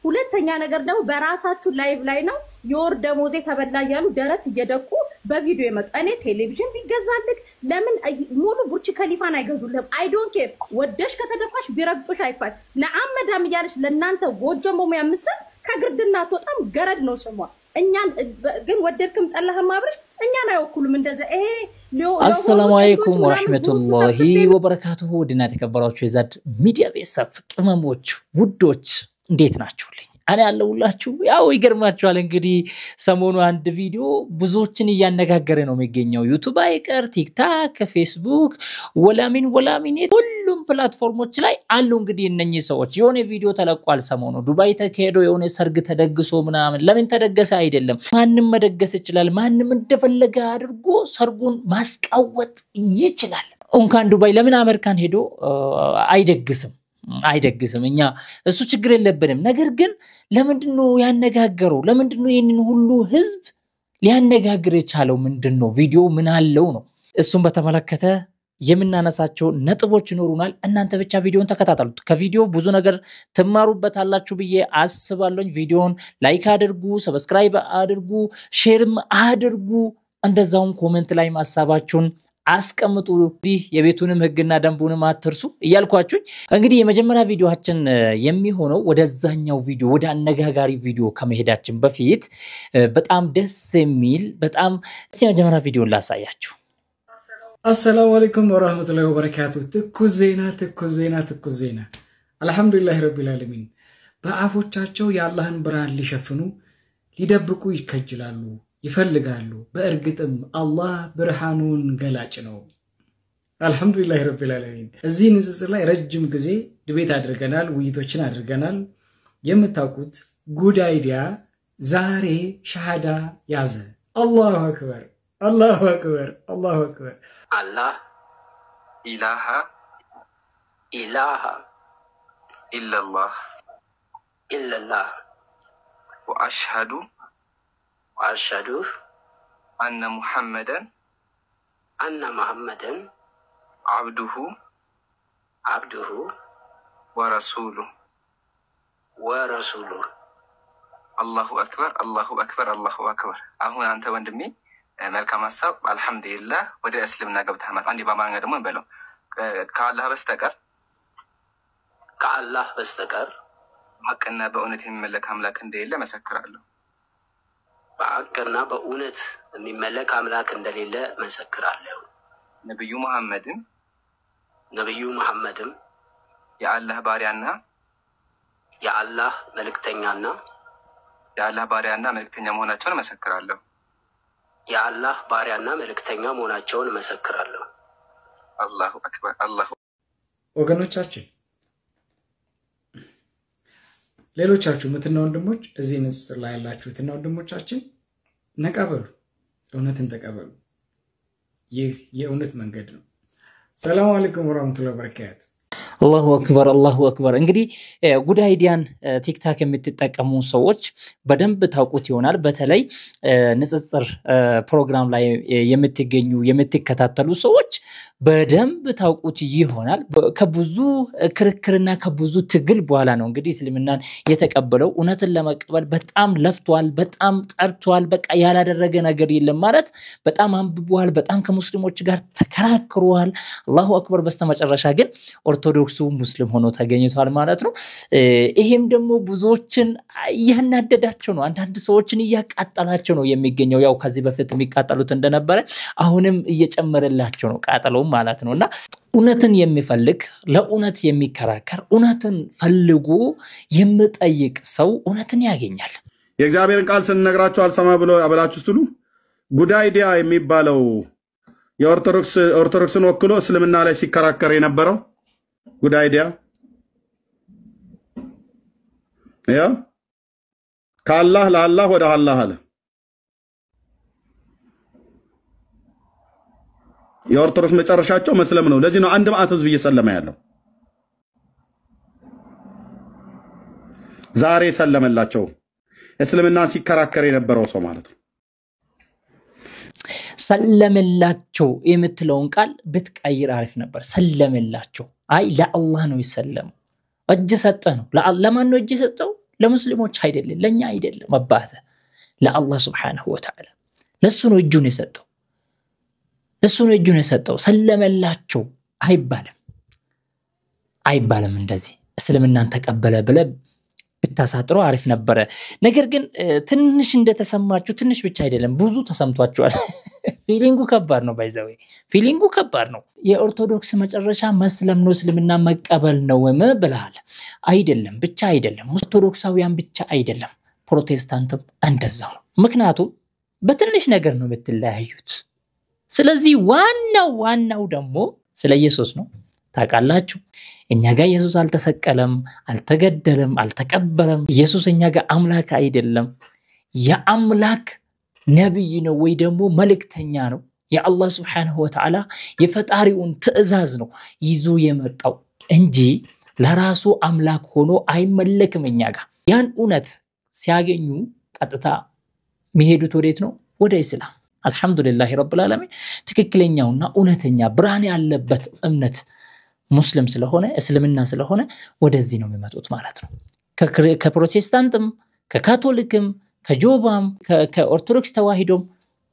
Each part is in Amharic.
ሁለተኛ ነገር ደግሞ በራሳችሁ ላይቭ ላይ ነው የወር ደሞዜ ተበላ ያሉ ደረት እየደቁ በቪዲዮ የመጡ እኔ ቴሌቪዥን ቢገዛልክ ለምን ሙሉ ቡርች ከሊፋን አይገዙልህም አይ ዶንት ኬር ወደሽ ከተደፋሽ ቢረግጡሽ አይፋል ለአመዳም ያለሽ ለናንተ ጎጆ ሞሞ ያምሰል ከግርድና ተጣም ገረድ ነው ስሟ እኛን ግን ወደድክም ጠላህም አብርሽ እኛን አይወኩሉም እንደዛ ይሄ አሰላሙ አለይኩም ወራህመቱላሂ ወበረካቱሁ ወድና ተከበራችሁ የዛድ ሚዲያ ቤተሰብ ቅመሞች ውዶች እንዴት ናችሁልኝ እኔ ያለውላችሁ ያው ይገርማችኋል እንግዲህ ሰሞኑ አንድ ቪዲዮ ብዙዎችን እያነጋገረ ነው የሚገኘው ዩቲዩብ አይቀር ቲክታክ ፌስቡክ ወላሚን ሁሉም ፕላትፎርሞች ላይ አሉ እንግዲህ እነኚህ ሰዎች የሆነ ቪዲዮ ተለቋል ሰሞኑ ዱባይ ተከሄዶ የሆነ ሰርግ ተደግሶ ምናምን ለምን ተደገሰ አይደለም ማንንም መደገስ ይችላል ማንንም እንደፈለገ አድርጎ ሰርጉን ማስቃወጥ ይችላል እንኳን ዱባይ ለምን አሜሪካን ሄዶ አይደግስም እኛ እሱ ችግር የለብንም ነገር ግን ለምንድነው ያነጋገረው ለምንድነው ይሄንን ሁሉ ህዝብ ሊያነጋግር የቻለው ምንድነው ቪዲዮ ምን አለው ነው እሱን በተመለከተ የምናነሳቸው ነጥቦች ይኖሩናል እናንተ ብቻ ቪዲዮን ተከታተሉት ከቪዲዮ ብዙ ነገር ተማሩበታላችሁ ብዬ አስባለሁ ቪዲዮን ላይክ አድርጉ ሰብስክራይብ አድርጉ ሼርም አድርጉ እንደዛውም ኮሜንት ላይ ማሳባችሁን አስቀምጡ የቤቱንም ህግና ደንቡንም አትርሱ እያልኳችሁ እንግዲህ የመጀመሪያ ቪዲዮአችን የሚሆነው ወደዛኛው ቪዲዮ ወደ አነጋጋሪ ቪዲዮ ከመሄዳችን በፊት በጣም ደስ የሚል በጣም የመጀመሪያ ቪዲዮ ላሳያችሁ السلام عليكم ورحمة الله وبركاته ትኩስ ዜና አልহামዱሊላህ ረቢል ዓለሚን በአፎቻቸው የአላህን ብርሃን ሊሸፍኑ ሊደብቁ ይከጅላሉ ይፈልጋሉ በእርግጥም አላህ ብርሃኑን ገላጭ ነው አልহামዱሊላህ ረቢል ዓለሚን እዚህ ንጽጽር ላይ ረጅም ጊዜ ድቤት አድርገናል ውይይቶችን አድርገናል የምታውቁት ጉድ አይዲያ ዛሬ ሻሃዳ ያዘ አላሁ አክበር አላሁ አክበር አላህ ኢላሃ ኢላላህ ወአሽሃዱ أن محمدا عبده ورسوله الله أكبر أهون أنت وندمي መልካም ሐሳብ አልহামዱሊላህ ወደ እስልምና ገብተሃል አንዲ ባማንጋ ደግሞ እንበለው ከአላህ በስተቀር ሐቅና በእውነት የሚመለክ አምላክ እንደሌለ መሰክራለሁ በአቅና በእውነት የሚመለክ አምላክ እንደሌለ መሰክራለሁ ነብዩ መሐመድም የአላህ ባሪያና መልእክተኛ መሆናቸውን መሰክራለሁ የአላህ ባሪያና መልእክተኛ መሆናቸውን መሰክራለሁ አላሁ አክበር አላሁ ወገኖቻችን ሌሎቻችሁ ምትና ወንድሞች እዚህ ንጽጽር ላይ ያላችሁ ምትና ወንድሞቻችን ነቃበሉ እውነትን ተቀበሉ ይህ የእውነት መንገድ ነው ሰላም አለይኩም ወራህመቱላሂ ወበረካቱ አላሁ አክበር እንግዲህ ጉድ አይዲያን ቲክታክ የምትጠቀሙ ሰዎች በደንብ ታውቁት ይሆናል በተለይ ንጽጽር ፕሮግራም ላይ የምትከታተሉ ሰዎች በደንብ ታውቁት ይሆናል ከብዙ ክርክርና ከብዙ ትግል በኋላ ነው እንግዲህ እስልምናን የተቀበለው እውነትን ለመቀበል በጣም ለፍቷል በጣም ጠርቷል በቃ ያላደረገ ነገር የለም ማለት በጣም አንብቧል በጣም ከሙስሊሞች ጋር ተከራክሯል አላሁ አክበር በስተመጨረሻ ግን ኦርቶዶክሱ ሙስሊም ሆኖ ተገኝቷል ማለት ነው ይሄም ደግሞ ብዙዎችን ያናደዳቸው ነው አንዳንድ ሰዎችን ያቃጠላቸው ነው የሚገኘው ያው ከዚህ በፊት የሚቃጠሉት እንደነበረ አሁንም እየጨመረላቸው ነው ቃጠለው ማለት ነውና እውነትን የሚፈልግ ለእውነት የሚከራከር እውነትን ፈልጎ የሚጠይቅ ሰው እውነትን ያገኛል የእግዚአብሔርን ቃል ስንነግራችሁ አልሰማ ብሎ አበላችሁ ስትሉ ጉድ አይዲያ የሚባለው የኦርቶዶክስን ወክሎ እስልምና ላይ ሲከራከር የነበረው ጉድ አይዲያ ያ ከአላህ ለአላህ ወደ አላህ አለ የኦርቶዶክስ መጨረሻቸው መስለም ነው ለዚህ ነው አንድ ማዕት ህዝብ እየሰለመ ያለው ዛሬ ሰለመላቸው እስልምና ሲከራከር የነበረው ሰው ማለት ነው ሰለመላቸው የምትለውን ቃል ብትቀይር አሪፍ ነበር ሰለመላቸው አይ ለአላህ ነው ይሰለም እጅ ሰጠ ነው ለማን ነው እጅ ሰጠው ለሙስሊሞች አይደለም ለኛ አይደለም አባተ ለአላህ Subhanahu Wa Ta'ala ለሱ ነው እጁን የሰጠው ለሱ ነው እጁን የሰጠው ሰለመላቸው አይባልም እንደዚህ እስልምናን ተቀበለ ብለ ብታሳጥሩ አሪፍ ነበር ነገር ግን ትንሽ እንደተሰማችሁ ትንሽ ብቻ አይደለም ብዙ ተሰምቷችኋል ፊሊንጉ ከባድ ነው ባይዘው ፊሊንጉ ከባድ ነው የኦርቶዶክስ መጨረሻ መስለም ነው እስልምና መቀበል ነው ብለሃል አይደለም ብቻ አይደለም ኦርቶዶክሳውያን ብቻ አይደለም ፕሮቴስታንትም እንደዛው ነው ምክንያቱም በትንሽ ነገር ነው የምትለያዩት ስለዚህ ዋናው ደግሞ ስለ ኢየሱስ ነው ታቃላችሁ እኛ ጋር ኢየሱስ አልተሰቀለም አልተገደለም አልተቀበለም ኢየሱስ እኛ ጋር አምላክ አይደለም የአምላክ ነብይ ነው ወይ ደግሞ መልእክተኛ ነው የአላህ Subhanahu Wa Ta'ala የፈጣሪውን ትእዛዝ ነው ይዞ የመጣው እንጂ ለራሱ አምላክ ሆኖ አይመለክም እኛ ጋር ያን እውነት ሲያገኙ ቀጥታ መሄዱት ወዴት ነው ወደ እስላም አልহামዱሊላህ ረብል ዓለሚን ትክክለኛውና እውነተኛ ብርሃን ያለበት እምነት ሙስሊም ስለሆነ እስልምና ስለሆነ ወደዚህ ነው የሚመጡት ማለት ነው ከፕሮቴስታንትም ከካቶሊክም ከጆባም ከኦርቶዶክስ ተዋሂዶም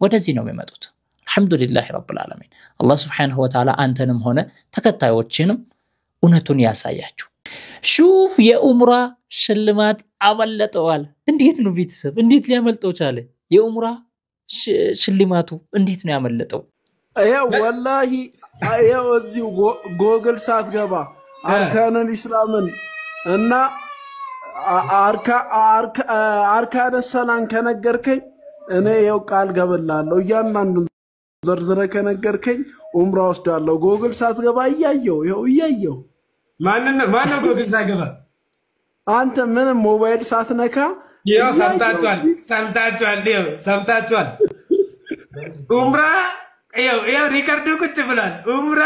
ወደዚህ ነው የሚመጡት አልহামዱሊላህ ረብል ዓለሚን አላህ Subhanahu Wa Ta'ala አንተንም ሆነ ተከታዮችንም እውነቱን ያሳያችሁ ሹፍ የኡምራ ሽልማት አበለጠዋል እንዴት ነው ቤተሰብ እንዴት ሊያመልጠው ቻለ የኡምራ ሽልማቱ እንዴት ነው ያመለጠው ወላሂ አየው እዚህ ጎግል ሳትገባ አርካኑል ኢስላምን እና አርካነ ሰላም ከነገርከኝ እኔ የው ቃል ገበላለሁ እያንዳንዱን ዘርዝረ ከነገርከኝ ኡምራ ወስዳለሁ ጎግል ሳትገባ እያየው ማነው ጎግል ሳትገባ አንተ ምን ሞባይል ሳትነካ ያው ሰምታችኋል ኡምራ ያው ሪካርዶ ቁጭ ብሏል ኡምራ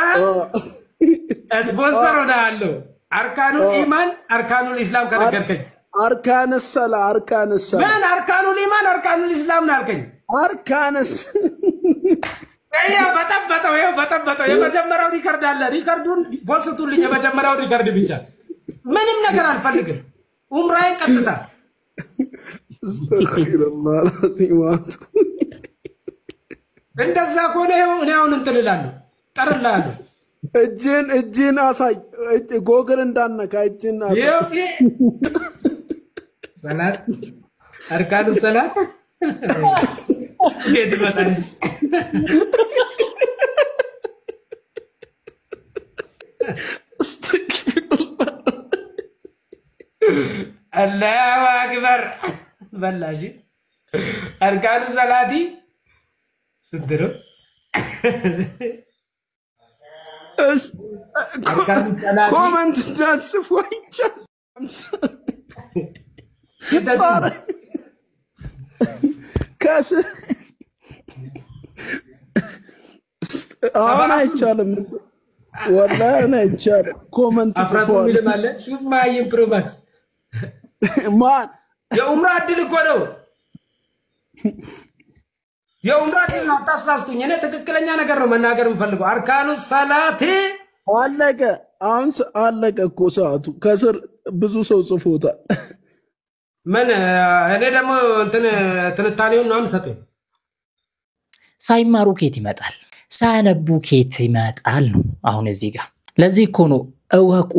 ስፖንሰር ሆነሃለሁ አርካኑል ኢማን አርካኑል ኢስላም ከነገርከኝ አርካነ ሰላም ምን አርካኑል ኢማን አርካኑል ኢስላም ናርከኝ አርካነስ ያው በጣም የመጀመሪያው ሪካርድ አለ ሪካርዱን ቦስቱልኝ የመጀመሪያው ሪካርድ ብቻ ምንም ነገር አልፈልግም ኡምራዬን ቀጥታ አስተግፊሩላህ አልዓዚም እንደዛ ኮነ እኔ አሁን እንትልላለሁ ጠርላለሁ እጅን አሳይ ጎግል እንዳነካ እጅን አሳይ ሰላት አርካኑ ሰላት ጌት በታንስ الله أكبر بلاشي أركان الصلاة صدروا أركان الصلاة كومنت ناس فويتشا كاس أنا يتشالم والله أنا يتشالم كومنت أفراد ميل ماله شوف ما يمبروفات مان يا عمر عدل كونو يا عمر عدل ناتاساستوني أنا تككلني أنا كرر من أكرر مفلقو أركان الصلاة علق كوسات كسر بزوس وصفوتا من أنا دم تنتانيون نام ساتي ሳይማሩ ኬት ይመጣል ሳነቡ ኬት ይመጣል ነው አሁን እዚህ ጋር ለዚህ እኮ ነው እወቁ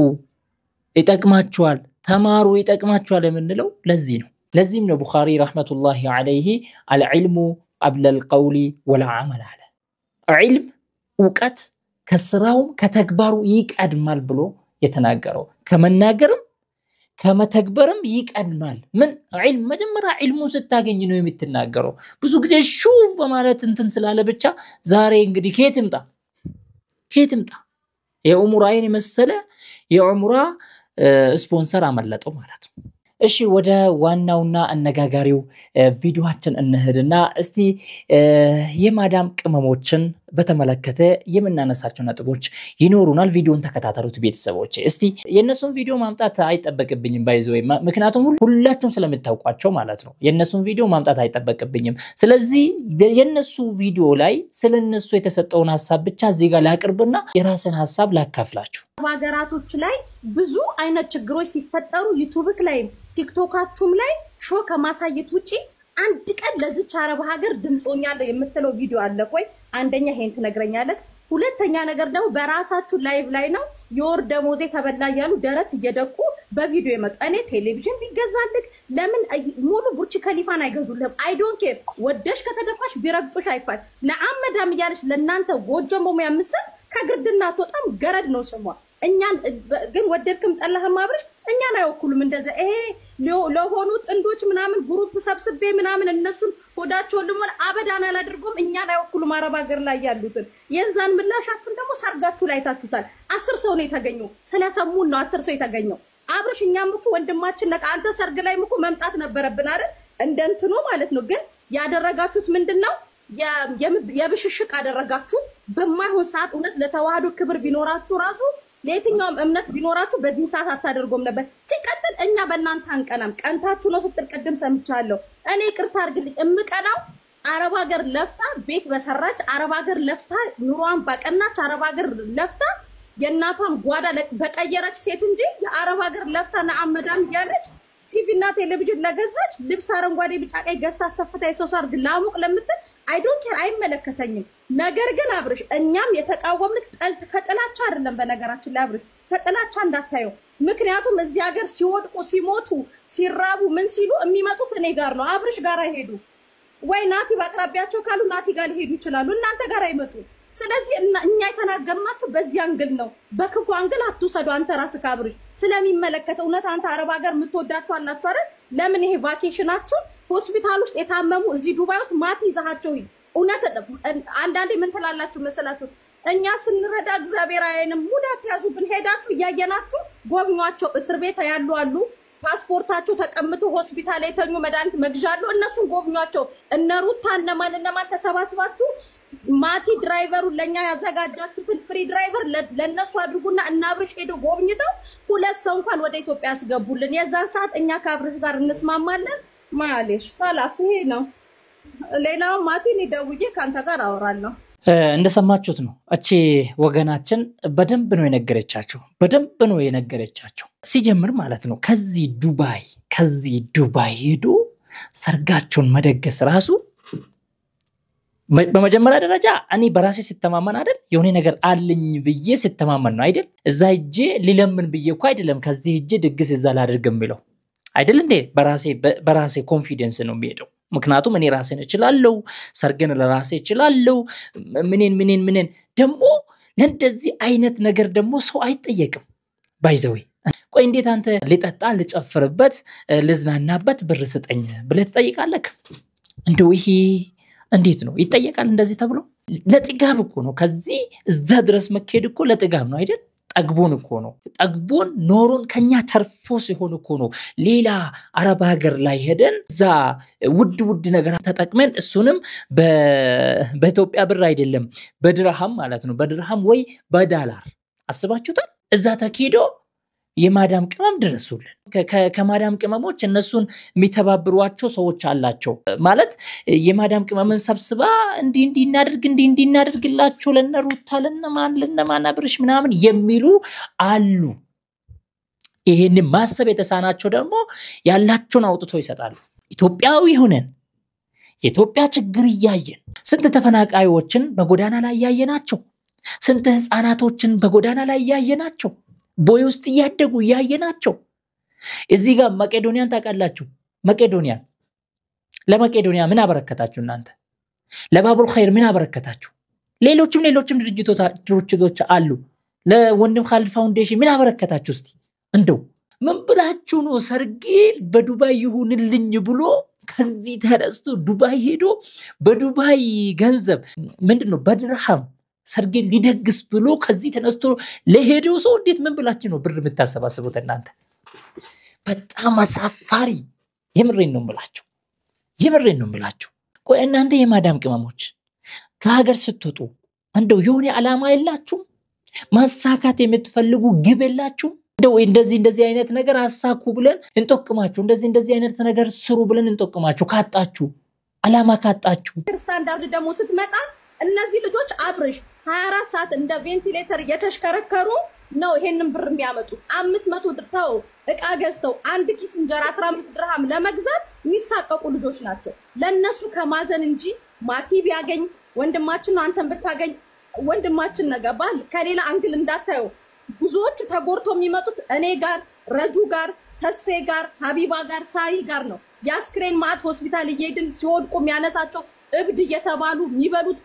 ይጠቅማችኋል ተማሩ ይጠቅማችኋል የምንለው ለዚህ ነው ለዚህም ነው ቡኻሪ ረህመቱላሂ ዐለይሂ አልዕልሙ قبل القول والعمل አለ ዒልም ዕውቀት ከስራው ከተግባሩ ይቀድማል ብሎ የተናገረው ከመናገርም ከመተግበርም ይቀድማል ምን ዒልም መጀመሪያ ዒልሙ ስታገኝ ነው የምትናገረው ብዙ ጊዜ ሹፍ በማለት እንትን ስላለ ብቻ ዛሬ እንግዲህ ኬትምጣ የኡምራይን መሰለ የኡምራ ስፖንሰር አመለጠው ማለት ነው እሺ ወደ ዋናውና አነጋጋሪው ቪዲዮአችን እንሄድና እስቲ የማዳም ቅመሞችን በተመለከተ የምናነሳቸው ነጥቦች ይኖሩናል ቪዲዮን ተከታተሉት ቤተሰቦች እስቲ የነሱን ቪዲዮ ማምጣት አይጠበቅብኝም ባይዘው ምክንያቱም ሁላችሁም ስለምታውቋቸው ማለት ነው የነሱን ቪዲዮ ማምጣት አይጠበቅብኝም ስለዚህ የነሱ ቪዲዮ ላይ ስለነሱ የተሰጠውን ሐሳብ ብቻ እዚህ ጋር ላቅርብና የራስን ሐሳብ ላካፍላችሁ ሀገራቶች ላይ ብዙ አይነት ችግሮች ሲፈጠሩ ዩቲዩብ ላይ ቲክቶካችሁም ላይ ሾ ከማሳየት ውጪ አንድ ቀን ለዚች አረብ ሀገር ድምጾኛለሁ የምትለው ቪዲዮ አለ ቆይ አንደኛ ይሄን ትነግረኛለህ ሁለተኛ ነገር ደግሞ በራሳችሁ ላይቭ ላይ ነው የወር ደሞዜ ተበላ ያሉ ደረት እየደቁ በቪዲዮ የመጡ እኔ ቴሌቪዥን ቢገዛልክ ለምን ሙሉ ቡርች ከሊፋን አይገዙልህም አይ ዶንት ኬር ወደሽ ከተደፋሽ ቢረግጡሽ አይፋል ለአመዳም እያለሽ ለናንተ ጎጆም በሚያምሰል ከግርድና ተጣም ገረድ ነው ስሟ እኛን ግን ወደድክም ጠላህም አብረሽ እኛን አይወኩሉም እንደዛ ይሄ ለሆኑ ጥንዶች ምናምን ግሩፕ ሰብስቤ ምናምን እነሱን ሆዳቸው ለምን አበዳና አላድርጎም እኛን አይወኩሉም አረብ ሀገር ላይ ያሉትን የዛን ምላሻችሁን ደግሞ ሰርጋችሁ ላይ ታችሁታል 10 ሰው ነው የተገኘው ስለሰሙን ነው 10 ሰው የተገኘው አብረሽ እኛም እኮ ወንድማችን ነቃ አንተ ሰርግ ላይ እኮ መምጣት ነበረብን አይደል እንደንትኑ ማለት ነው ግን ያደረጋችሁት ምንድነው የብሽሽቅ አደረጋችሁ በማይሆን ሰዓት እውነት ለተዋህዶ ክብር ቢኖራችሁ ራሱ ለየትኛውም እምነት ቢኖራችሁ በዚህ ሰዓት አታደርጎም ነበር ሲቀጥል እኛ በእናንተ አንቀናም ቀንታችሁ ነው ስትቀደም ሰምቻለሁ እኔ ቅርታ አርግልኝ እምቀናው አረብ ሀገር ለፍታ ቤት በሰራች አረብ ሀገር ለፍታ ኑሯን ባቀናች አረብ ሀገር ለፍታ የናቷን ጓዳ በቀየረች ሴት እንጂ የአረብ ሀገር ለፍታ ነአመዳም ያለች ቲቪ እና ቴሌቪዥን ለገዛች ልብስ አረንጓዴ ቢጫ ቀይ ገዝታ ሰፍታ የሰው ሰርግ ላሙቅ ለምትል አይ ዶንት ኬር አይመለከተኝም ነገር ግን አብርሽ እኛም የተቃወምንክ ከጥላቻ አይደለም በነገራችን ላይ አብርሽ ከጥላቻ እንዳታየው ምክንያቱም እዚህ ሀገር ሲወድቁ ሲሞቱ ሲራቡ ምን ሲሉ የሚመጡት እኔ ጋር ነው አብርሽ ጋር አይሄዱ ወይ ናቲ ባቅራቢያቸው ካሉ ናቲ ጋር ሊሄዱ ይችላሉ እናንተ ጋር አይመጡ ስለዚህ እኛ የተናገርናችሁ በዚህ አንግል ነው በክፉ አንግል አትውሰዱ አንተ ራስህ ካብርሽ ስለሚመለከት እውነት አንተ አረብ ሀገር የምትወዳችሁ አላችሁ አይደል ለምን ይሄ ቫኬሽናችሁ ሆስፒታል ውስጥ የታመሙ እዚህ ዱባይ ውስጥ ማት ይዛሃቸው እውነት አንዳንዴ ምን ትላላችሁ መሰላችሁ እኛ ስንረዳ እግዚአብሔር አይንም ሙዳት ያዙብን ሄዳችሁ ያየናችሁ ጎብኟቸው እስር ቤት ያሉ አሉ ፓስፖርታቸው ተቀምጦ ሆስፒታል ላይ ተኙ መድኃኒት መግዣሉ እነሱን ጎብኟቸው እነሩታ እነማን ተሰባስባችሁ ማቲ ድራይቨሩ ለኛ ያዘጋጃችሁትን ፍሪ ድራይቨር ለነሱ አድርጉና እናብርሽ ሄዶ ጎብኝተው ሁለት ሰው እንኳን ወደ ኢትዮጵያ ያስገቡልን የዛን ሰዓት እኛ ካብርሽ ጋር እንስማማለን ማለሽ ፋላስ ይሄ ነው ሌላው ማቲን ይደውዬ ካንተ ጋር አወራለሁ እንደሰማችሁት ነው እቺ ወገናችን በደንብ ነው የነገረቻቸው ሲጀምር ማለት ነው ከዚህ ዱባይ ሄዶ ሰርጋቸውን መደገስ ራሱ በመጀመሪያ ደረጃ እኔ በራሴ ሲተማመን አይደል የሆነ ነገር አለኝ ብዬ ሲተማመን ነው አይደል እዛ ሄጄ ሊለምን ብዬ እኮ አይደለም ከዚህ ሄጄ ድግስ እዛ ላድርግም ብለው አይደል እንዴ በራሴ ኮንፊደንስ ነው የሚሄደው ምክንያቱም እኔ ራሴን እችላለሁ ሰርገን ለራሴ እችላለሁ ምንን ደሞ ለእንደዚህ አይነት ነገር ደሞ ሰው አይጠየቅም ባይዘው ቆይ እንዴት አንተ ሊጠጣ ልጨፍርበት ልዝናናበት ብር ስጠኝ ብለህ ትጠይቃለህ እንደው ይሄ እንዴት ነው ይጠየቃል እንደዚህ ተብሎ ለጥጋብ እኮ ነው ከዚህ እዛ ድረስ መከሄድ እኮ ለጥጋብ ነው አይደል ጠግቦን ኖሮን ከኛ ተርፎ ሲሆን እኮ ነው ሌላ አረብ ሀገር ላይ ሄደን እዛ ውድ ነገር ተጠቅመን እሱንም በኢትዮጵያ ብር አይደለም በድርሃም ማለት ነው በድርሃም ወይ በዳላር አስባችሁታል እዛ ተከሄዶ የማዳም ቅመም ድረሱልን ከማዳም ቅመሞች እነሱን የሚተባብሯቸው ሰዎች አላቸው ማለት የማዳም ቅመምን ሰብስባ እንዲ እናድርግላቸው ለነሩታ ለነማን አብርሽ ምናምን የሚሉ አሉ ይሄን ማሰብ የተሳናቸው ደግሞ ያላቸውን አውጥተው ይሰጣሉ ኢትዮጵያዊ ሆነን የኢትዮጵያ ችግር ያያየን ስንት ተፈናቃዮችን በጎዳና ላይ ያየናቸው ስንት ህፃናቶችን በጎዳና ላይ ያየናቸው ቦይ ውስጥ ያደጉ ያየናቸው እዚህ ጋር መቄዶንያን ታቃላችሁ ለመቄዶንያ ምን አበረከታችሁ እናንተ ለባቡል ኸይር ምን አበረከታችሁ ሌሎችም ድርጅቶች አሉ ለወንድም ኻሊድ ፋውንዴሽን ምን አበረከታችሁ እስቲ እንደው ምን ብላችሁ ነው ሰርጌል በዱባይ ይሁንልኝ ብሎ ከዚህ ተነስቶ ዱባይ ሄዶ በዱባይ ገንዘብ ምንድነው በድርሃም ሰርጌል ሊደግስ ብሎ ከዚህ ተነስቶ ለሄደው ሰው እንዴት ምን ብላችሁ ነው ብር የምታሰባስቡት እናንተ በጣም አሳፋሪ የምሬን ነው የምላችሁ ቆይ እናንተ የማዳም ቅመሞች ከሀገር ስትወጡ እንደው የሆነ ዓላማ የላችሁ ማሳካት የምትፈልጉ ግብ የላችሁ እንደው እንደዚህ አይነት ነገር አሳኩ ብለን እንጠቅማችሁ እንደዚህ አይነት ነገር ስሩ ብለን እንጠቅማችሁ ካጣችሁ ዓላማ ካጣችሁ ስታንዳርድ ደግሞ ስትመጣ እነዚህ ልጆች አብርሽ 24 ሰዓት እንደ ቬንቲሌተር እየተሽከረከሩ ነው ይሄንን ብር የሚያመጡት 500 ድርታው እቃ ገዝተው አንድ ኪስ እንጀራ 15 ድርሃም ለመግዛት የሚሳቀቁ ልጆች ናቸው ለነሱ ከማዘን እንጂ ማቲ ቢያገኝ ወንድማችን አንተን ብታገኝ ወንድማችን ነገባል ከሌላ አንግል እንዳታየው ብዙዎቹ ተጎርቶ የሚመጡት እኔ ጋር ረጁ ጋር ተስፌ ጋር ሀቢባ ጋር ሳይ ጋር ነው ያስክሬን ማት ሆስፒታል እየሄድን ሲወድቁ የሚያነሳቸው እብድ እየተባሉ የሚበሉት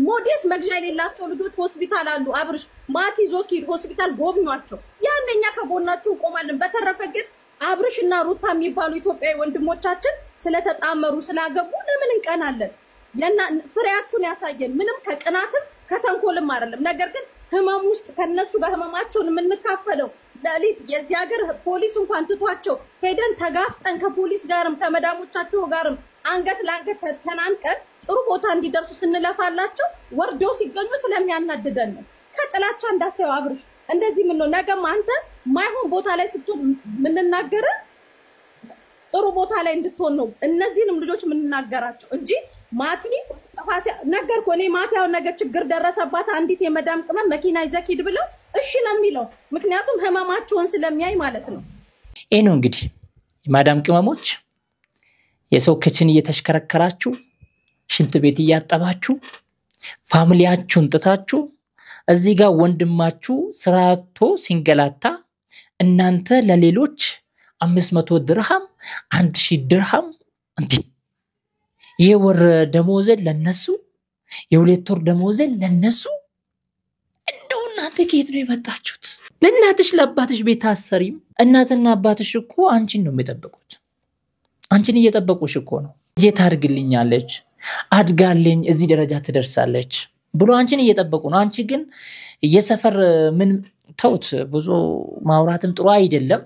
ሞዴስ መግዣ የሌላቸው ልጆች ሆስፒታል አሉ አብርሽ ማቲ ዞኪር ሆስፒታል ጎብኟቸው ያንደኛ ከጎናችሁ ቆማለን በተረፈ ግን አብርሽና ሩታ የሚባሉ ኢትዮጵያዊ ወንድሞቻችን ስለተጣመሩ ስላገቡ ለምን እንቀናለን ለና ፍሬያችሁን ያሳየን ምንም ከቅናትም ከተንኮልም አይደለም ነገር ግን ህመም ውስጥ ከነሱ ጋር ህመማቸውን የምንካፈለው ለሊት የዚህ ሀገር ፖሊስ እንኳን ትቷቸው ሄደን ተጋፍጠን ከፖሊስ ጋርም ከመዳሞቻቸው ጋርም አንገት ለአንገት ተናንቀን ጥሩ ቦታ እንዲደርሱ ስንለፋላቸው ወርደው ሲገኙ ስለሚያናድደን ነው ከጥላቻ እንዳታዩ አብርሽ እንደዚህ ምን ነው ነገም አንተ ማይሆን ቦታ ላይ ስትሆን ምንናገር ጥሩ ቦታ ላይ እንድትሆን ነው እነዚህንም ልጆች ምንናገራቸው እንጂ ማቲ ጥፋት ነገርኩ እኔ ማቲያው ነገ ችግር ደረሰባት አንዲት የመዳም ቅመም መኪና ይዘኪድ ብለው እሺ ነው የሚለው ምክንያቱም ህመማቸውን ስለሚያይ ማለት ነው ይሄ ነው እንግዲህ የማዳም ቅመሞች የሰው ክችን እየተሽከረከራችሁ ሽንት ቤት እያጠባችሁ ፋሚሊያችሁን ጥታችሁ እዚህ ጋር ወንድማችሁ ስራቶ ሲንገላታ እናንተ ለሌሎች 500 ድርሃም 1000 ድርሃም እንዴ የወር ደሞዝ ለነሱ የሁለት ወር ደሞዝ ለነሱ እንደው እናንተ ከየት ነው የመጣችሁት ለእናትሽ ለአባትሽ ቤት አሰሪም እናትና አባትሽ እኮ አንቺን ነው የሚጠብቁት አንቺን እየጠበቁሽ እኮ ነው እጄ ታርግልኛለች አድጋለኝ እዚህ ደረጃ ትደርሳለች ብሎ አንቺን እየጠበቁ ነው አንቺ ግን የሰፈር ምን ተውት ብዙ ማውራትም ጥሩ አይደለም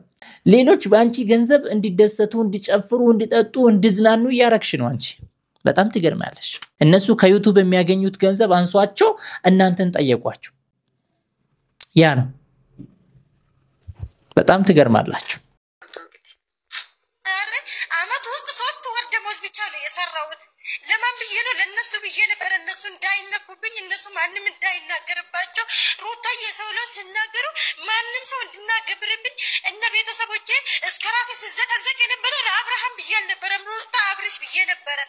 ሌሎች ባንቺ ገንዘብ እንዲደሰቱ እንዲጨፍሩ እንዲጠጡ እንዲዝናኑ ያረክሽ ነው አንቺ በጣም ትገርማለሽ እነሱ ከዩቲዩብ የሚያገኙት ገንዘብ አንሷቸው እናንተን ጠየቋቸው ያ ነው በጣም ትገርማላችሁ አመት ውስጥ 3 ወር ደሞዝ ብቻ ነው የሰራሁት ለማን ብዬ ነው ለነሱ ብዬ ነበር እነሱ እንዳይነኩብኝ እነሱ ማንንም እንዳይናገርባቸው ሩታዬ ሰው ነው ሲናገሩ ማንንም ሰው እንድናገብርብኝ እነ ቤተሰቦቼ እስከራሴ ሲዘቀዘቅ የነበረ ለአብርሃም ብዬ ነበር ሩታ አብርሽ ብዬ ነበር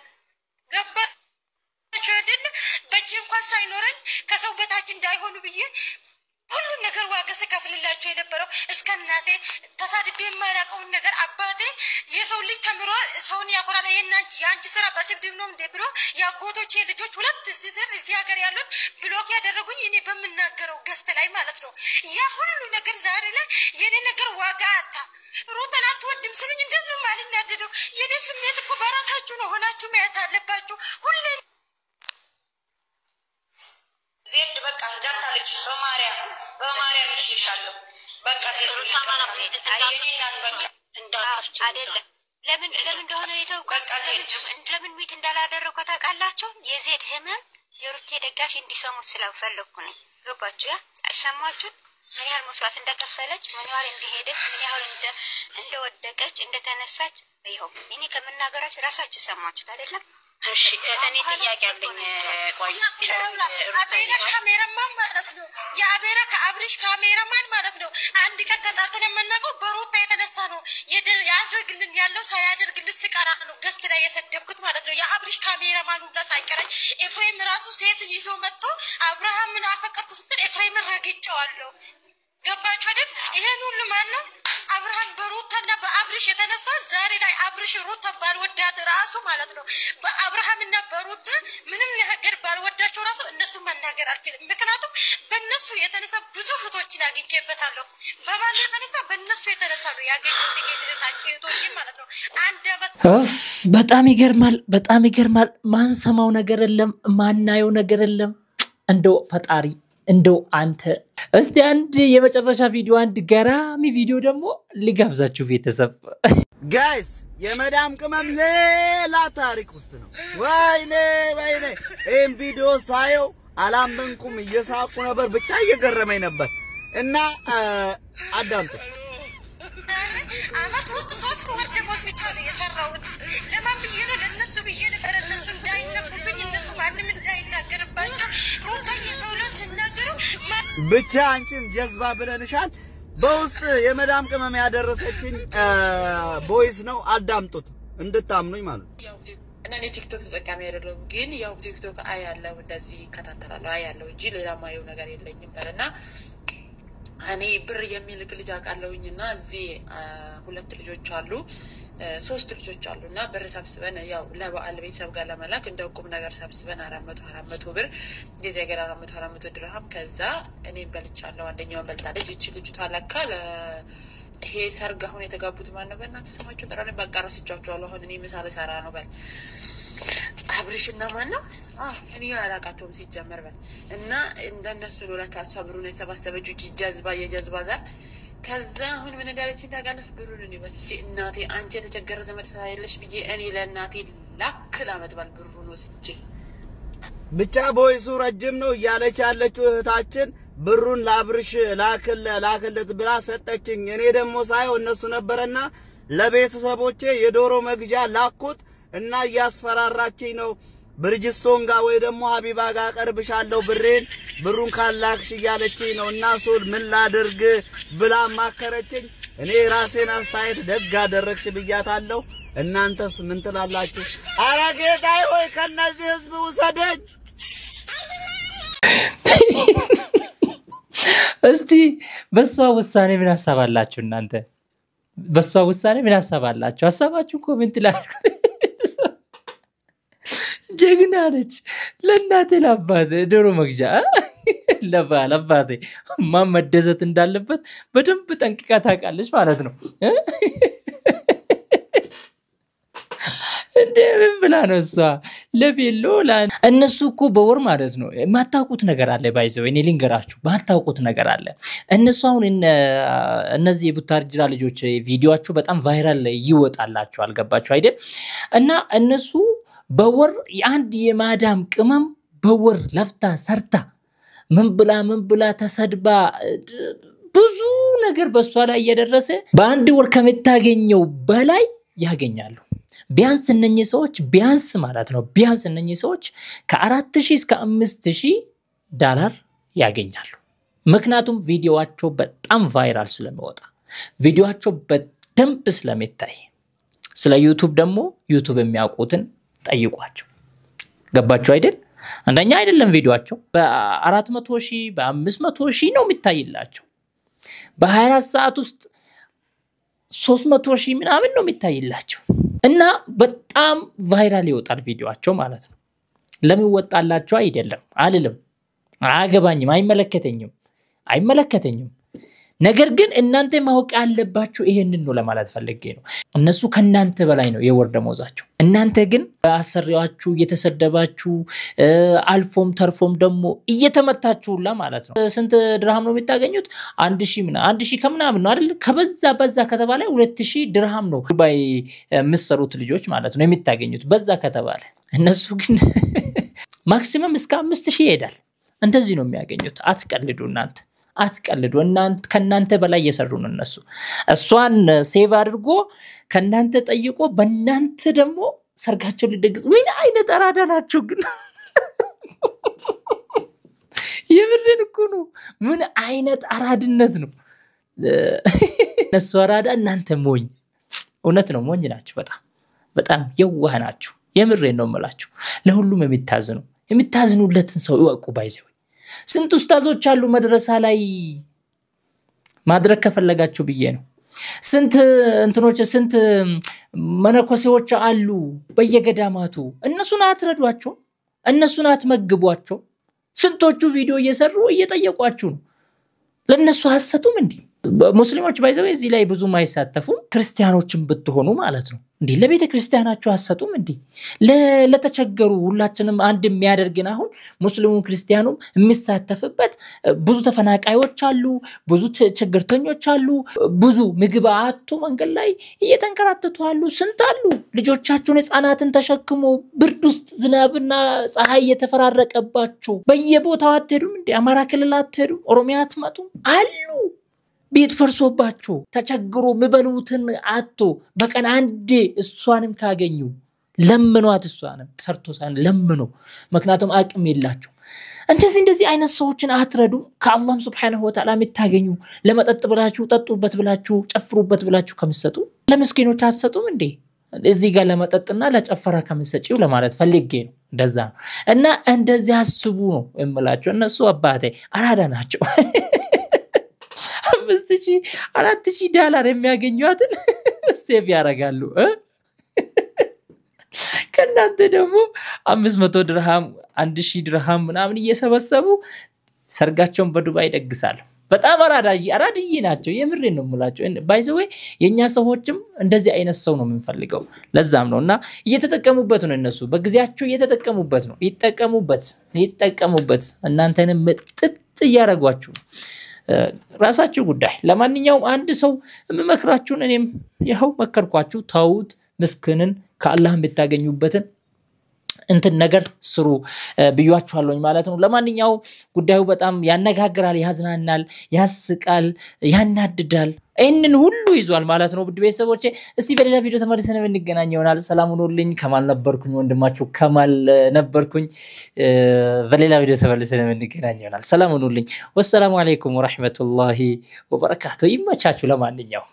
ገባችሁ አይደል በእጅ እንኳን ሳይኖረኝ ከሰው በታች እንዳይሆኑ ብዬ ሁሉ ነገር ዋጋ ስከፍልላቸው የነበረው እስከ እናቴ ተሳድቤ የማላውቀውን ነገር አባቴ የሰው ልጅ ተምሮ ሰውን ያቆራል ያንቺ ስራ በስብድብ ነው እንደ ብሎ ያጎቶቼ ልጆች ሁለት እዚህ ሀገር ያሉት ብሎክ ያደረጉኝ እኔ በመናገረው ገስት ላይ ማለት ነው ያ ሁሉ ነገር ዛሬ ላይ የኔ ነገር ዋጋ አጣ ሩታን አትወድም ስሉኝ እንደዚህ ማለት ናደደው የኔ ስሜት እኮ በራሳችሁ ነው ሆናችሁ ማየት አለባችሁ ሁሌ ዜድ በቃ እንዳታለች በማርያም ይሽሻለሁ በቃ ዜድ አይኔናት በቃ አይደለም ለምን እንደሆነ የተው በቃ ዜድ ለምን ሚት እንዳላደረኩ ታውቃላችሁ የዜድ ህመም የሩቴ ደጋፊ እንዲሰሙ ስለፈለኩ ነው ገባችሁ አሰማችሁት ምን ያህል መስዋዕት እንደከፈለች ምን ያህል እንደሄደች ምን ያህል እንደወደቀች እንደተነሳች ይኸው እኔ ከመናገራችሁ ራሳችሁ ሰማችሁት አይደለም እሺ እኔ ጥያቄ አለኝ ቆይ አቤላ ካሜራማን ማለት ነው የአቤራ ከአብሪሽ ካሜራማን ማለት ነው አንድ ቀን ተጣልተን የምናውቀው በሩታ የተነሳ ነው ያድርግልን ያለው ሳያደርግልን ስቀራ ነው ገስት ላይ የሰደብኩት ማለት ነው የአብሪሽ ካሜራማን ሁላ ሳይቀረኝ ኤፍሬም ራሱ ሴት ይዞ መጥቶ አብርሃምን አፈቀርኩ ስትል ኤፍሬምን ረግጬዋለሁ ገባችሁ አይደል ይሄን ሁሉ ማን ነው አብርሃም በሩታና በአብሪሽ የተነሳ ዛሬ ላይ አብሪሽ ሩታ ባልወዳት ራሱ ማለት ነው በአብርሃምና በሩታ ምንም ነገር ባልወዳቸው ራሱ እነሱ መናገር አልችልም ምክንያቱም በእነሱ የተነሳ ብዙ እህቶችን አግኝቼበታለሁ በማን የተነሳ በእነሱ የተነሳ ነው ያገኙት ይሄን ታቂቶች ማለት ነው አንድ በጣም ይገርማል ማንሰማው ነገር የለም ማናየው ነገር የለም እንደው ፈጣሪ እንደው አንተ እስቲ አንድ የመጨረሻ ቪዲዮ አንድ ገራሚ ቪዲዮ ደግሞ ልጋብዛችሁ ቤተሰብ ጋይስ የመዳም ቅመም ሌላ ታሪክ ውስጥ ነው ወይኔ ይሄን ቪዲዮ ሳየው አላመንኩም እየሳቁ ነበር ብቻ እየገረመኝ ነበር እና አዳምጡ አመት ውስጥ 3 ወር ደሞዝ ብቻ ነው የሰራሁት ለማን ብዬ ነው ለነሱ ብዬ ነበር እነሱ እንዳይነኩብኝ እነሱ ማንንም እንዳይናገርባቸው ሩታዬ ሰው ነው ሲናገሩ ብቻ አንቺን ጀዝባ ብለንሻል በውስጥ የመዳም ቅመም ያደረሰችኝ ቮይስ ነው አዳምጡት እንድታምኑኝ ማለት እኔ ቲክቶክ ተጠቃሚ አይደለም ግን ያው ቲክቶክ አያለው እንደዚህ ከታተራለሁ አያለው እንጂ ሌላ ማየው ነገር የለኝም በለና እኔ ብር የሚልክ ልጅ አቃለውኝና እዚህ ሁለት ልጆች አሉ ሶስት ልጆች አሉና ብር ሰብስበን ያው ለበዓል ቤተሰብ ጋር ለመላክ እንደውቁም ነገር ሰብስበን 400 ብር የዚህ ሀገር 400 ድርሃም ከዛ እኔ በልቻለሁ አንደኛው በልታለች እቺ ልጅቷ ለካ ይሄ ሰርግ አሁን የተጋቡት ማን ነው በእናንተ ስማቸው ጠራለኝ በቃ ረስቻቸዋለሁ አሁን እኔ ምሳሌ ሰራ ነው በል አብርሽና ማን ነው እኔ አላቃቸውም ሲጀመር በል እና እንደነሱ ነው ለካሷ ብሩን የሰባሰበችው ጀዝባ የጀዝባ ዛር ከዛ አሁን ምን እንዳለችኝ ታውቃለህ ብሩን ነው ወስጄ እናቴ አንቺ የተቸገረ ዘመድ ሳይልሽ ብዬ እኔ ለእናቴ ላክል አመት ባል ብሩን ወስጄ ብቻ ቮይሱ ረጅም ነው ያለች ያለችው እህታችን ብሩን ላብርሽ ላክለት ብላ ሰጠችኝ እኔ ደግሞ ሳይው እነሱ ነበርና ለቤተሰቦቼ የዶሮ መግዣ ላኩት እና ያስፈራራችኝ ነው ብርጅስቶን ጋር ወይ ደግሞ ሀቢባ ጋር ቀርብሻለሁ ብሩን ካላክሽ ያለችኝ ነው እና ሱል ምን ላድርግ ብላ ማከረችኝ እኔ ራሴን አስተያየት ደግ አደረግሽ ብያታለሁ እናንተስ ምን ትላላችሁ አረ ጌታዬ ሆይ ከነዚህ ህዝብ ውሰደኝ እስቲ በሷ ውሳኔ ምን አሳባላችሁ እናንተ በሷ ውሳኔ ምን አሳባላችሁ ሐሳባችሁን ኮሜንት ላይ ጀግና ነች ለእናቴ ለአባቴ ዶሮ መግዣ ለባል አባቴ ማን መደሰት እንዳለበት በደንብ ጠንቅቃ ታውቃለች ማለት ነው እንደምን ብላ ነው እሷ ለቤሎ እነሱ እኮ በወር ማለት ነው ማታውቁት ነገር አለ ባይዘው እኔ ልንገራችሁ ማታውቁት ነገር አለ እነሱ አሁን እነዚህ የቡታጅራ ልጆች ቪዲዮአቸው በጣም ቫይራል ይወጣላችሁ አልገባችሁ አይደል እና እነሱ በወር አንድ የማዳም ቅመም በወር ለፍታ ሰርታ ምን ብላ ተሰድባ ብዙ ነገር በሷ ላይ እየደረሰ በአንድ ወር ከመታገኘው በላይ ያገኛሉ ቢያንስ እነኚህ ሰዎች ቢያንስ ማለት ነው ቢያንስ እነኚህ ሰዎች ከ4000 እስከ 5000 ዶላር ያገኛሉ ምክንያቱም ቪዲዮአቸው በጣም ቫይራል ስለሚወጣ ቪዲዮአቸው በደንብ ስለሚታይ ስለ ዩቲዩብ ደግሞ ዩቲዩብ የሚያውቁትን ጠይቋቸው ገባችሁ አይደል አንደኛ አይደለም ቪዲዮአቸው በ400,000 በ500,000 ነው የሚታይላቸው በ24 ሰዓት ውስጥ 300,000 ምናምን ነው የሚታይላቸው እና በጣም ቫይራል ይወጣል ቪዲዮአቸው ማለት ነው ለምን ወጣላችሁ አይደለም አልልም አገባኝም አይመለከተኝም ነገር ግን እናንተ ማወቅ ያለባችሁ ይሄንን ነው ለማለት ፈልጌ ነው እነሱ ከናንተ በላይ ነው የወር ደሞዛቸው እናንተ ግን አሰሪያችሁ እየተሰደባችሁ አልፎም ተርፎም ደግሞ እየተመታችሁላ ማለት ነው ስንት ድርሃም ነው የሚታገኙት 1000 ከምናምን ነው አይደል በዛ ከተባለ 2000 ድርሃም ነው ዱባይ መስሩት ልጆች ማለት ነው የሚታገኙት በዛ ከተባለ እነሱ ግን ማክሲመም እስከ 5000 ይሄዳል እንደዚህ ነው የሚያገኙት አትቀልዱ እናንተ ከናንተ በላይ እየሰሩ ነው እነሱ እሷን ሴቭ አድርጎ ከናንተ ጠይቆ በእናንተ ደግሞ ሰርጋቸው ሊደግስ ምን አይነት አራዳ ናቸው ግን የምርን እኮ ነው ምን አይነት አራድነት ነው እነሱ አራዳ እናንተ ሞኝ እውነት ነው ሞኝ ናችሁ በጣም የዋህ ናችሁ የምሬን ነው የምላችሁ ለሁሉም የሚታዝኑለትን ሰው ይወቁ ባይዘው ስንት ኡስታዞች አሉ መድረሳ ላይ ማድረክ ከፈለጋችሁ ብዬ ነው ስንት መነኮሴዎች አሉ በየገዳማቱ እነሱን አትረዷቸው እነሱን አትመግቧቸው ስንቶቹ ቪዲዮ እየሰሩ እየጠየቋችሁ ነው ለነሱ ሐሰቱም እንዴ ሙስሊሞች ባይዘው እዚህ ላይ ብዙ ማይሳተፉ ክርስቲያኖችን ብትሆኑ ማለት ነው እንዴ ለቤተ ክርስቲያናችሁ ሐሰቱም እንዴ ለተቸገሩ ሁላችንም አንድ የሚያደርግን አሁን ሙስሊሙም ክርስቲያኑም የሚሳተፍበት ብዙ ተፈናቃዮች አሉ ብዙ ችግርተኞች አሉ ብዙ ምግብ አጥቶ መንገድ ላይ እየተንከራተቱ አሉ ስንት አሉ ልጆቻቸውን ህፃናትን ተሸክሞ ብርድ ውስጥ ዝናብና ፀሐይ እየተፈራረቀባቸው በየቦታው አትሄዱም እንዴ አማራ ክልል አትሄዱም ኦሮሚያ አትመጡም አሉ ቤት ፈርሶባቸው ተቸግሮ ምበሉትን አጥቶ በቀን አንዴ እሷንም ካገኙ ለምኗት እሷንም ሰርቶ ሳን ለምኖ ምክንያቱም አቅም የላችሁ እንደዚህ አይነት ሰዎችን አትረዱ ከአላህ Subhanahu Wa Ta'ala የምታገኙ ለመጠጥ ብላችሁ ጠጡበት ብላችሁ ጨፍሩበት ብላችሁ ከምትሰጡ ለምስኪኖች አትሰጡም እንዴ እዚህ ጋር ለመጠጥና ለጨፈራ ከምትሰጪው ለማለት ፈልጌ ነው እንደዛ እና እንደዚህ አስቡ ነው እምላችሁ እነሱ አባቴ አራዳ ናቸው 4000 የሚያገኙአትን ሴቭ ያረጋሉ ከናንተ ደግሞ 500 ድርሃም 1000 ድርሃም ምናምን እየሰበሰቡ ሰርጋቸውን በዱባይ ደግሳሉ በጣም አራዳይ ናቸው የምሬን ነው ሙላቸው ባይ ዘ ዌይ የኛ ሰዎችም እንደዚህ አይነት ሰው ነው የምንፈልገው ለዛም ነውና እየተጠቀሙበት ነው እነሱ በግዚያቸው እየተጠቀሙበት ነው ይጠቀሙበት እናንተንም ጥጥ ያረጋችሁ ራሳችሁ ጉዳይ ለማንኛውም አንድ ሰው መመክራችሁን እኔም ይሄው መከርኳችሁ ታውት ምስክንን ከአላህ ብታገኙበትን እንትን ነገር ስሩ ብያችኋለሁ ማለት ነው ለማንኛውም ጉዳዩ በጣም ያነጋግራል ያዝናናል ያስቃል ያናድዳል እነን ሁሉ ይዟል ማለት ነው ውድ ቤተሰቦቼ እስቲ በሌላ ቪዲዮ ተመልሰን እንገናኝ ይሆናል ሰላም ሁኑልኝ ከማል ነበርኩኝ ወንድማችሁ ከማል ነበርኩኝ በሌላ ቪዲዮ ተመልሰን እንገናኝ ይሆናል ሰላም ሁኑልኝ ወሰላሙ አለይኩም ወራህመቱላሂ ወበረካቱ ይመቻችሁ ለማንኛውም